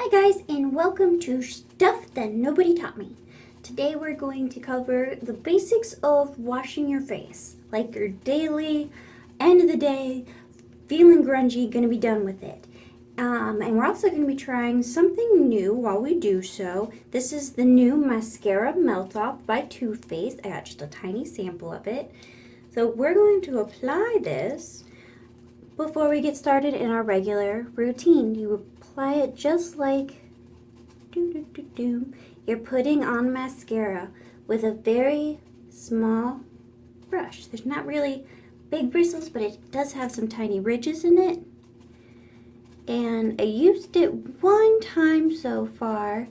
Hi guys, and welcome to Stuff That Nobody Taught Me. Today we're going to cover the basics of washing your face. Like your daily, end of the day, feeling grungy, gonna be done with it. And we're also gonna be trying something new while we do so. This is the new Mascara Melt Off by Too Faced. I got just a tiny sample of it. So we're going to apply this before we get started in our regular routine. You apply it just like you're putting on mascara with a very small brush. There's not really big bristles, but it does have some tiny ridges in it. And I used it one time so far,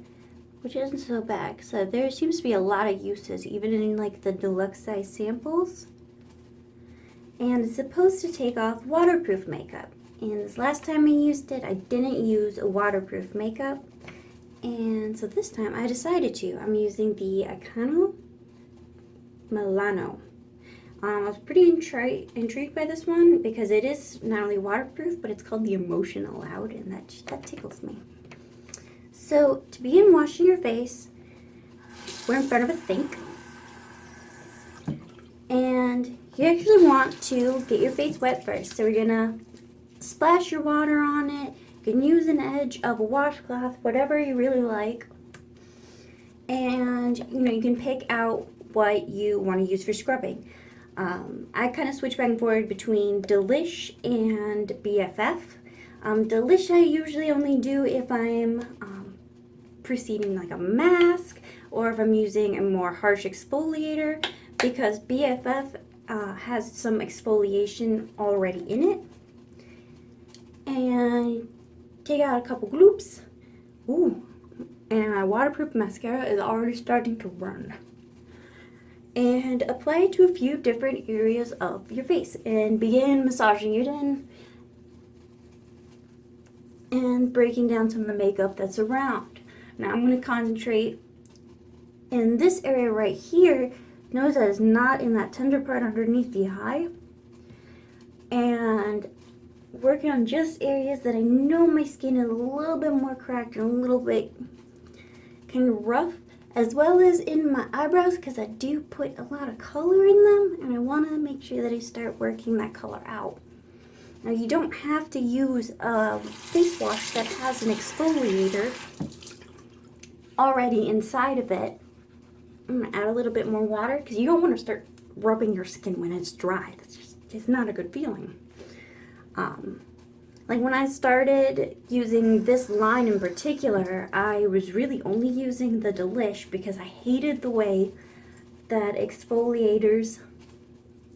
which isn't so bad. So there seems to be a lot of uses, even in like the deluxe size samples. And it's supposed to take off waterproof makeup. And this last time I used it, I didn't use a waterproof makeup. And so this time I decided to. I'm using the Icano Milano. I was pretty intrigued by this one because it is not only waterproof, but it's called the Emotion Allowed, and that tickles me. So to begin washing your face, we're in front of a sink. And you actually want to get your face wet first. So we're gonna splash your water on it. You can use an edge of a washcloth, whatever you really like. And you can pick out what you want to use for scrubbing. I kind of switch back and forth between Delish and BFF. Delish I usually only do if I'm preceding like a mask or if I'm using a more harsh exfoliator, because BFF has some exfoliation already in it. And take out a couple gloops. Ooh, and my waterproof mascara is already starting to run. And apply it to a few different areas of your face and begin massaging it in and breaking down some of the makeup that's around. Now I'm going to concentrate in this area right here. Notice that it's not in that tender part underneath the eye. And working on just areas that I know my skin is a little bit more cracked and a little bit kind of rough, as well as in my eyebrows, because I do put a lot of color in them, and I want to make sure that I start working that color out. Now you don't have to use a face wash that has an exfoliator already inside of it. I'm going to add a little bit more water because you don't want to start rubbing your skin when it's dry. It's not a good feeling. Like when I started using this line in particular, I was really only using the Delish because I hated the way that exfoliators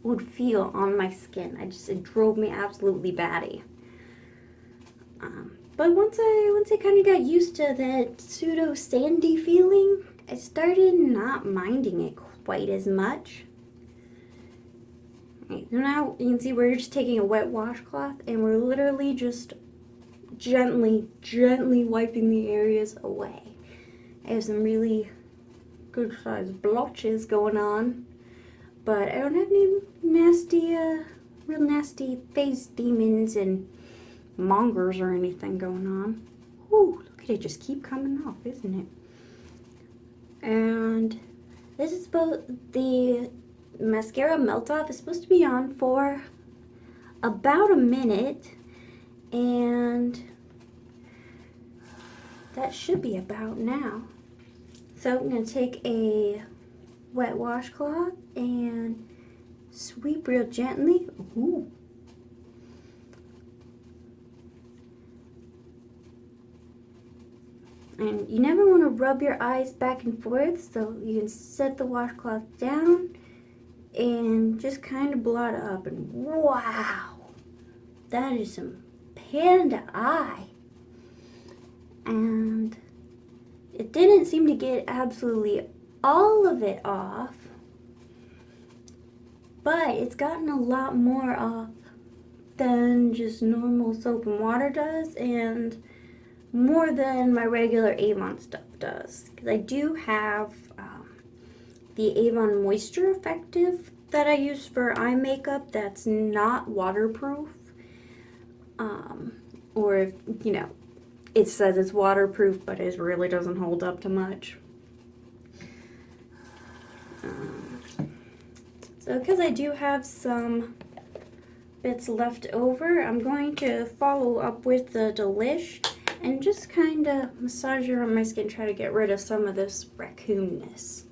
would feel on my skin. It drove me absolutely batty. But once I kind of got used to that pseudo sandy feeling, I started not minding it quite as much. Right, so now you can see we're just taking a wet washcloth and we're literally just gently wiping the areas away. I have some really good sized blotches going on, but I don't have any nasty, real nasty face demons and mongers or anything going on. Ooh, look at it just keep coming off, isn't it? And this is both the Mascara Melt Off is supposed to be on for about a minute, and that should be about now. So I'm going to take a wet washcloth and sweep real gently. Ooh. And you never want to rub your eyes back and forth, so you can set the washcloth down and just kind of blot up, and wow, that is some panda eye. And it didn't seem to get absolutely all of it off, but it's gotten a lot more off than just normal soap and water does, and more than my regular Avon stuff does, because I do have the Avon Moisture Effective that I use for eye makeup that's not waterproof, or it says it's waterproof, but it really doesn't hold up to much. So because I do have some bits left over, I'm going to follow up with the Delish and just kind of massage around my skin, try to get rid of some of this raccoonness.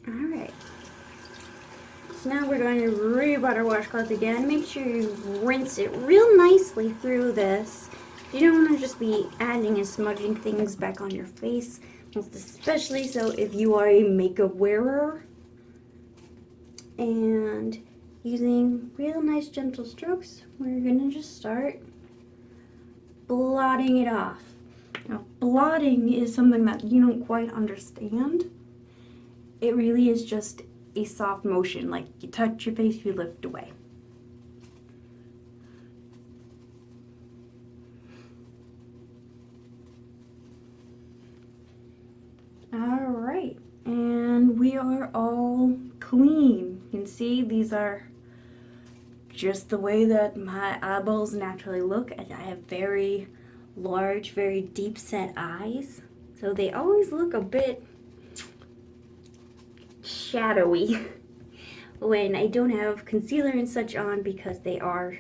Alright, so now we're going to re-butter washcloth again. Make sure you rinse it real nicely through this. You don't want to just be adding and smudging things back on your face, most especially so if you are a makeup wearer. And using real nice gentle strokes, we're going to just start blotting it off. Now, blotting is something that you don't quite understand. It really is just a soft motion, like you touch your face, you lift away. Alright, and we are all clean. You can see these are just the way that my eyeballs naturally look. I have very large, very deep set eyes, so they always look a bit shadowy when I don't have concealer and such on, because they are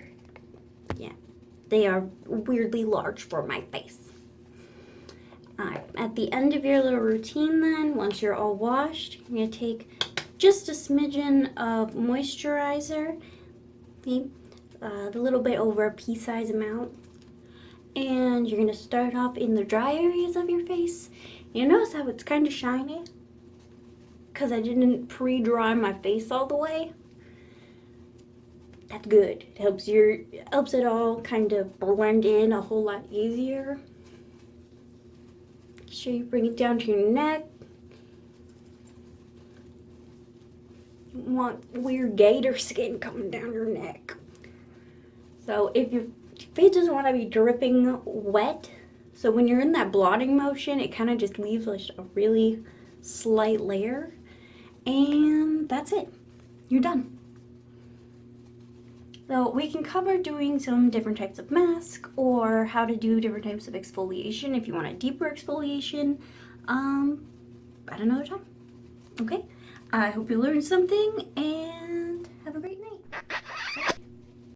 weirdly large for my face. Alright, at the end of your little routine then, once you're all washed, you're going to take just a smidgen of moisturizer, okay, a little bit over a pea-sized amount, and you're going to start off in the dry areas of your face. You notice how it's kind of shiny? Because I didn't pre-dry my face all the way. That's good. It helps it all kind of blend in a whole lot easier. Make sure you bring it down to your neck. You don't want weird gator skin coming down your neck. So if your face doesn't want to be dripping wet, so when you're in that blotting motion, it kind of just leaves like a really slight layer. And that's it. You're done. So we can cover doing some different types of mask, or how to do different types of exfoliation if you want a deeper exfoliation at another time. Okay? I hope you learned something, and